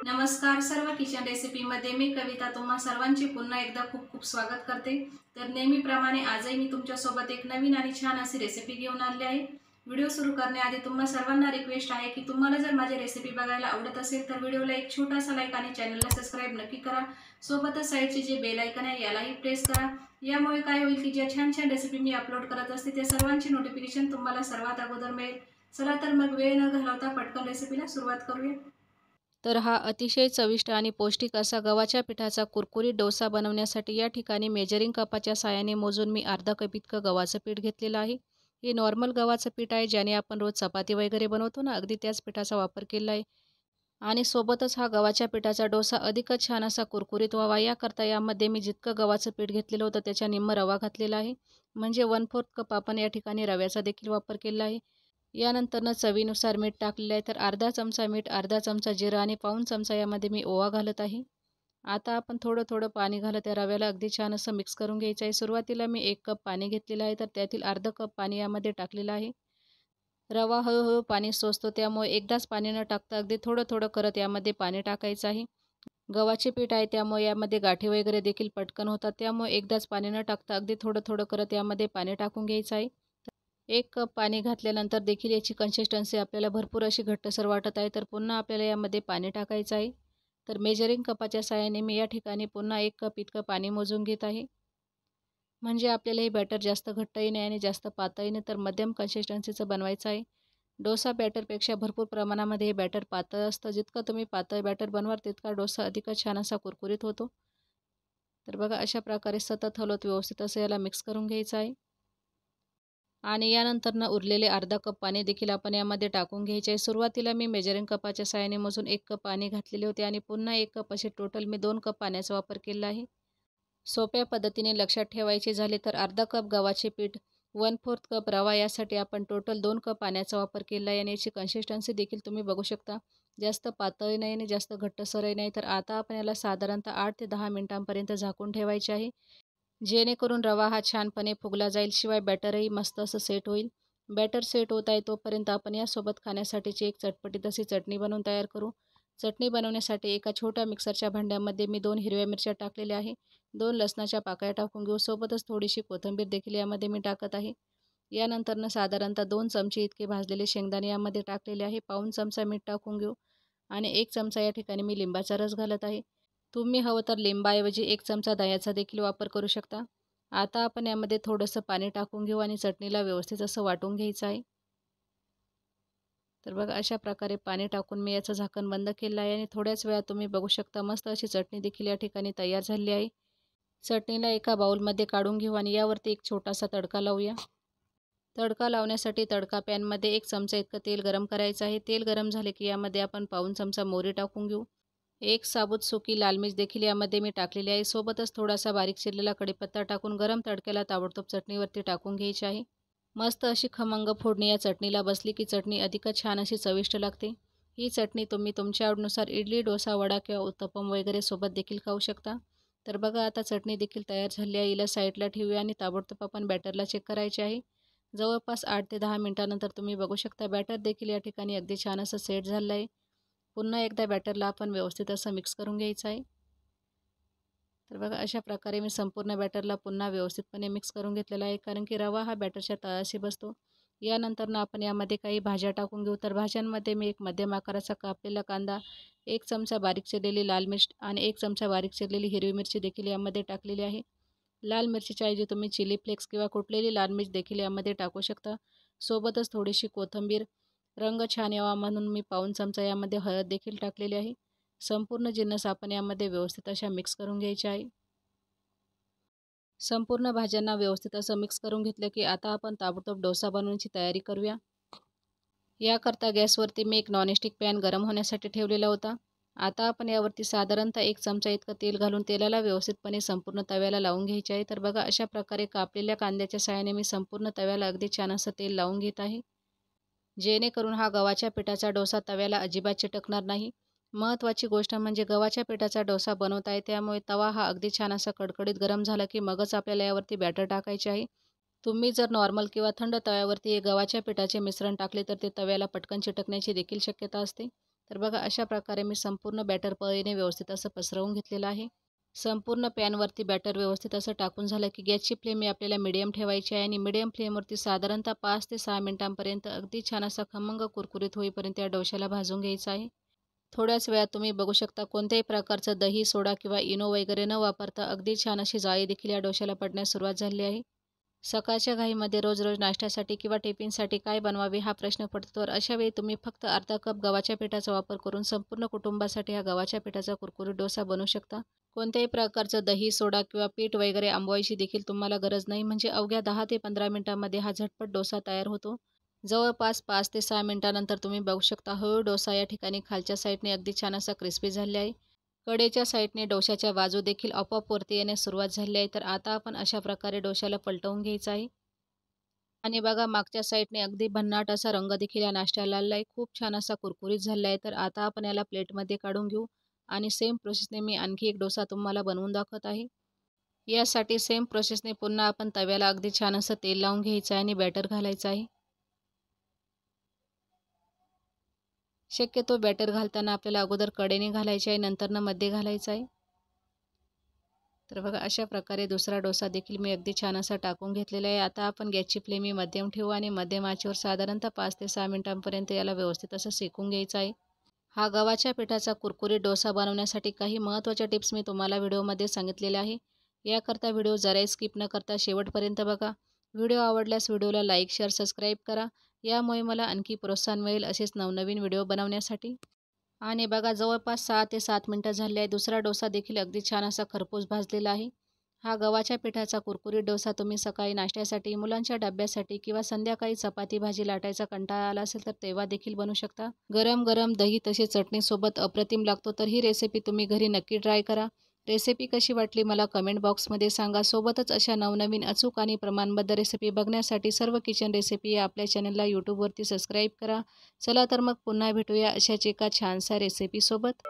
नमस्कार सर्व किचन रेसिपीमध्ये मी कविता तुम्हा सर्वांचे पुन्हा एकदा खूप खूप स्वागत करते। तर नेहमीप्रमाणे आजही मी तुमच्यासोबत एक नवीन आणि छान अशी रेसिपी घेऊन आली आहे। व्हिडिओ सुरू करण्याआधी तुम्हा सर्वांना रिक्वेस्ट आहे की तुम्हाला जर माझी रेसिपी बघायला आवडत असेल तर व्हिडिओला एक छोटासा लाईक आणि चॅनलला सबस्क्राइब नक्की करा। सोबतच साईडचे जे बेल आयकॉन आहे यालाही प्रेस करा। यामुळे काय होईल की ज्या छान छान रेसिपी मी अपलोड करत असते त्या सर्वांची नोटिफिकेशन तुम्हाला सर्वात अगोदर मिळेल। चला तर मग वेळ न घालवता पटकन रेसिपीला सुरुवात करूया। तर हा अतिशय चविष्ट आणि पौष्टिक असा गव्हाच्या पिठाचा कुरकुरीत डोसा बनवण्यासाठी या ठिकाणी मेजरिंग कपाच्या साहाय्याने मोजून मी अर्धा कप इतकं गव्हाचं पीठ घेतलेलं आहे। हे नॉर्मल गव्हाचं पीठ आहे, ज्याने आपण रोज चपाती वगैरे बनवतो ना, अगदी त्याच पिठाचा वापर केला आहे। आणि सोबतच हा गव्हाच्या पिठाचा डोसा अधिकच छान असा कुरकुरीत व्हावा याकरता यामध्ये मी जितकं गव्हाचं पीठ घेतलेलं होतं त्याच्या निम्म रवा घातलेला आहे। म्हणजे 1/4 कप आपण या ठिकाणी रव्याचा देखील वापर केला आहे। यानंतर चवीनुसार मीठ टाकलेलं आहे। तर अर्धा चमचा मीठ, अर्धा चमचा जिरं आणि पाऊण चमचा यामध्ये मी ओवा घालत आहे। आता आपण थोडं थोडं पाणी घालत या रव्याला अगदी छान असं मिक्स करून घ्यायचं आहे। सुरुवातीला मी 1 कप पाणी घेतलेलं आहे, तर त्यातील अर्धा कप पाणी यामध्ये टाकलेलं आहे। रवा हळूहळू पाणी शोषतो, त्यामुळे एकदाच पाणी न टाकता अगदी थोडं थोडं करत यामध्ये पाणी टाकायचं आहे। गव्हाचे पीठ आहे त्यामुळे यामध्ये गाठी वगैरे देखील पटकन होतात, त्यामुळे एकदाच पाणी न टाकता अगदी थोडं थोडं करत यामध्ये पाणी टाकून घ्यायचं आहे। 1 कप पाणी घातल्यानंतर देखील याची कन्सिस्टन्सी आपल्याला भरपूर अशी घट्टसर वाटत आहे, तर पुन्हा आपल्याला यामध्ये पाणी टाकायचं आहे। तर मेजरिंग कपाच्या साहाय्याने मी या ठिकाणी पुन्हा 1 कप इतकं पाणी मोजून घेत आहे। म्हणजे आपल्याला हे बॅटर जास्त घट्टही नाही आणि जास्त पातळही नाही, तर मध्यम कन्सिस्टन्सीचं बनवायचं आहे। डोसा बॅटरपेक्षा भरपूर प्रमाणामध्ये हे बॅटर पातळ असतं। जितकं तुम्ही पातळ बॅटर बनवाल तितका डोसा अधिकच छान असा कुरकुरीत होतो। तर बघा अशा प्रकारे सतत हलवत व्यवस्थित असं याला मिक्स करून घ्यायचं आहे। आणि यानंतर उरलेले अर्धा कप पाणी देखील आपण यामध्ये टाकून घ्यायचे आहे। सुरुवातीला मी मेजरिंग कपाच्या साहाय्याने मोजून 1 कप पाणी घातलेले होते आणि पुन्हा 1 कप असे टोटल मी 2 कप पाण्याचा वापर केला आहे। सोप्या पद्धतीने लक्षात ठेवायचे झाले तर अर्धा कप गव्हाचे पीठ, 1/4 कप रवा यासाठी आपण टोटल 2 कप पाण्याचा वापर केला आहे। आणि याची कन्सिस्टन्सी देखील तुम्ही बघू शकता, जास्त पातळही नाही आणि जास्त घट्टसरही नाही। तर आता आपण याला साधारणतः 8 ते 10 मिनिटांपर्यंत झाकून ठेवायचे आहे, जेणेकरून रवा हा छानपणे फुगला जाईल, शिवाय बॅटरही मस्त असं सेट होईल। बॅटर सेट होत आहे तोपर्यंत आपण यासोबत खाण्यासाठीची एक चटपटीत अशी चटणी बनवून तयार करू। चटणी बनवण्यासाठी एका छोट्या मिक्सरच्या भांड्यामध्ये मी 2 हिरव्या मिरच्या टाकलेल्या आहे, 2 लसणाच्या पाकळ्या टाकून घेऊ। सोबतच थोडीशी कोथिंबीर देखील यामध्ये मी टाकत आहे। यानंतर साधारणतः 2 चमचे इतके भाजलेले शेंगदाणे यामध्ये टाकलेले आहे, पाऊण चमचा मीठ टाकून घेऊ आणि 1 चमचा या ठिकाणी मी लिंबाचा रस घालत आहे। तुम्ही हवं तर लिंबाऐवजी 1 चमचा दह्याचा देखील वापर करू शकता। आता आपण यामध्ये थोडंसं पाणी टाकून घेऊ आणि चटणीला व्यवस्थित असं वाटून घ्यायचं आहे। तर बघा अशा प्रकारे पाणी टाकून मी याचं झाकण बंद केलं आहे आणि थोड्याच वेळात तुम्ही बघू शकता मस्त अशी चटणी देखील या ठिकाणी तयार झाली आहे। चटणीला एका बाउलमध्ये काढून घेऊ आणि यावरती एक छोटासा तडका लावूया। तडका लावण्यासाठी तडका पॅनमध्ये 1 चमचा इतकं तेल गरम करायचं आहे। तेल गरम झाले की यामध्ये आपण पाऊण चमचा मोहरी टाकून घेऊ। 1 साबूत सुकी लाल मिर्च देखील यामध्ये मी टाकलेली आहे। सोबतच थोडासा बारीक चिरलेला कढीपत्ता टाकून गरम तडक्याला ताबडतोब चटणीवरती टाकून घ्यायची आहे। मस्त अशी खमंग फोडणी या चटणीला बसली की चटणी अधिकच छान अशी चविष्ट लागते। ही चटणी तुम्ही तुमच्या आवडीनुसार इडली, डोसा, वडा किंवा उत्तप्पम वगैरे सोबत देखील खाऊ शकता। तर बघा आता चटणी देखील तयार झाली आहे, हिला साईडला ठेवूया आणि ताबडतोब आपण बॅटरला चेक करायचे आहे। जवळपास 8 ते 10 मिनिटानंतर तुम्ही बघू शकता बॅटर देखील या ठिकाणी अगदी छान असं सेट झालं आहे। पुन्हा एकदा बॅटरला आपण व्यवस्थित असं मिक्स करून घ्यायचं आहे। तर बघा अशा प्रकारे मी संपूर्ण बॅटरला पुन्हा व्यवस्थितपणे मिक्स करून घेतलेला आहे, कारण की रवा हा बॅटरच्या तळाशी बसतो। यानंतर आपण यामध्ये काही भाज्या टाकून घेऊ। तर भाज्यांमध्ये मी एक मध्यम आकाराचा कापलेला कांदा, 1 चमचा बारीक चिरलेली लाल मिर्च आणि 1 चमचा बारीक चिरलेली हिरवी मिरची देखील यामध्ये टाकलेली आहे। लाल मिरचीच्या ऐवजी तुम्ही चिली फ्लेक्स किंवा कुटलेली लाल मिर्च देखील यामध्ये टाकू शकता। सोबतच थोडीशी कोथिंबीर, रंग छान यावा म्हणून मी पाऊण चमचा यामध्ये हळद देखील टाकलेली आहे। संपूर्ण जिन्नस आपण यामध्ये व्यवस्थित अशा मिक्स करून घ्यायचे आहे। संपूर्ण भाज्यांना व्यवस्थित असं मिक्स करून घेतलं की आता आपण ताबडतोब डोसा बनवण्याची तयारी करूया। याकरता गॅसवरती मी एक नॉनस्टिक पॅन गरम होण्यासाठी ठेवलेला होता। आता आपण यावरती साधारणतः 1 चमचा इतकं तेल घालून तेलाला व्यवस्थितपणे संपूर्ण तव्याला लावून घ्यायचे आहे। तर बघा अशा प्रकारे कापलेल्या कांद्याच्या साहाय्याने मी संपूर्ण तव्याला अगदी छान असं तेल लावून घेत आहे, जेणेकरून हा गव्हाच्या पिठाचा डोसा तव्याला अजिबात चिटकणार नाही। महत्त्वाची गोष्ट म्हणजे गव्हाच्या पिठाचा डोसा बनवता आहे, त्यामुळे तवा हा अगदी छान असा कडकडीत गरम झाला की मगच आपल्याला यावरती बॅटर टाकायचे आहे। तुम्ही जर नॉर्मल किंवा थंड तव्यावरती हे गव्हाच्या पिठाचे मिश्रण टाकले तर ते तव्याला पटकन चिटकण्याची देखील शक्यता असते। तर बघा अशा प्रकारे मी संपूर्ण बॅटर पळीने व्यवस्थित असं पसरवून घेतलेलं आहे. संपूर्ण पॅनवरती बॅटर व्यवस्थित असं टाकून झालं की गॅसची फ्लेम आपल्याला मिडियम ठेवायची आहे आणि मिडियम फ्लेमवरती साधारणतः 5 ते 6 मिनिटांपर्यंत अगदी छान असा खमंग कुरकुरीत होईपर्यंत या डोश्याला भाजून घ्यायचं आहे. थोड्याच वेळात तुम्ही बघू शकता कोणत्याही प्रकारचं दही, सोडा किंवा इनो वगैरे न वापरता अगदी छान अशी जाळी देखील या डोश्याला पडण्यास सुरुवात झाली आहे. सकाळच्या घाईमध्ये रोज-रोज नाश्त्यासाठी किंवा टिफिनसाठी काय बनवावे हा प्रश्न पडतो. तर अशा वेळी तुम्ही फक्त अर्धा कप गव्हाच्या पिठाचा वापर करून संपूर्ण कुटुंबासाठी हा गव्हाच्या पिठाचा कुरकुरीत डोसा बनवू शकता. कोणत्याही प्रकारचं दही, सोडा किंवा पीठ वगैरे आंबवायची देखील तुम्हाला गरज नाही. म्हणजे अवघ्या 10 ते 15 मिनिटांमध्ये हा झटपट डोसा तयार होतो. जवळपास 5 ते 6 मिनिटानंतर तुम्ही बघू शकता हळू डोसा या ठिकाणी खालच्या साईडने अगदी छान असा क्रिस्पी झालेला आहे. कडेच्या साईडने डोश्याच्या बाजू देखील आपोआप वरती येण्यास सुरुवात झाली आहे. तर आता आपण अशा प्रकारे डोश्याला पलटवून घ्यायचं आहे. आणि बघा मागच्या साईडने अगदी भन्नाट असा रंग देखील या नाश्त्याला आलेला आहे. खूप छान असा कुरकुरीत झालेला आहे. तर आता आपण याला प्लेटमध्ये काढून घेऊ आणि सेम प्रोसेसने मी आणखी एक डोसा तुम्हाला बनवून दाखवत आहे. यासाठी सेम प्रोसेसने पुन्हा आपण तव्याला अगदी छान असं तेल लावून घ्यायचं आहे आणि बॅटर घालायचं आहे. शक्यतो बॅटर घालताना आपल्याला अगोदर कडेने घालायचे आहे, नंतरनं मध्ये घालायचं आहे. तर बघा अशा प्रकारे दुसरा डोसा देखील मी अगदी छान असा टाकून घेतलेला आहे. आता आपण गॅसची फ्लेम ही मध्यम ठेवू आणि मध्यम आचेवर साधारणतः 5 ते 6 मिनिटांपर्यंत याला व्यवस्थित असं शेकून घ्यायचं आहे. हा गव्हाच्या पिठाचा कुरकुरीत डोसा बनवण्यासाठी काही महत्त्वाच्या टिप्स मी तुम्हाला व्हिडिओमध्ये सांगितलेल्या आहे. याकरता व्हिडिओ जराही स्किप न करता शेवटपर्यंत बघा. व्हिडिओ आवडल्यास व्हिडिओला लाईक, शेअर, सबस्क्राईब करा. यामुळे मला आणखी प्रोत्साहन मिळेल असेच नवनवीन व्हिडिओ बनवण्यासाठी. आणि बघा जवळपास 6 ते 7 मिनिटं झाले आहे. दुसरा डोसा देखील अगदी छान असा खरपूस भाजलेला आहे. हा गव्हाच्या पिठाचा कुरकुरीत डोसा तुम्ही सकाळी नाश्त्यासाठी, मुलांच्या डब्यासाठी किंवा संध्याकाळी चपाती भाजी लाटायचा कंटाळा आला असेल तर तेव्हा देखील बनवू शकता. गरम गरम दही तसेच चटणीसोबत अप्रतिम लागतो. तर ही रेसिपी तुम्ही घरी नक्की ट्राय करा. रेसिपी कशी वाटली मला कमेंट बॉक्समध्ये सांगा. सोबतच अशा नवनवीन अचूक आणि प्रमाणबद्ध रेसिपी बघण्यासाठी सर्व किचन रेसिपी या आपल्या चॅनलला यूट्यूबवरती सबस्क्राईब करा. चला तर मग पुन्हा भेटूया अशाच एका छानशा रेसिपीसोबत.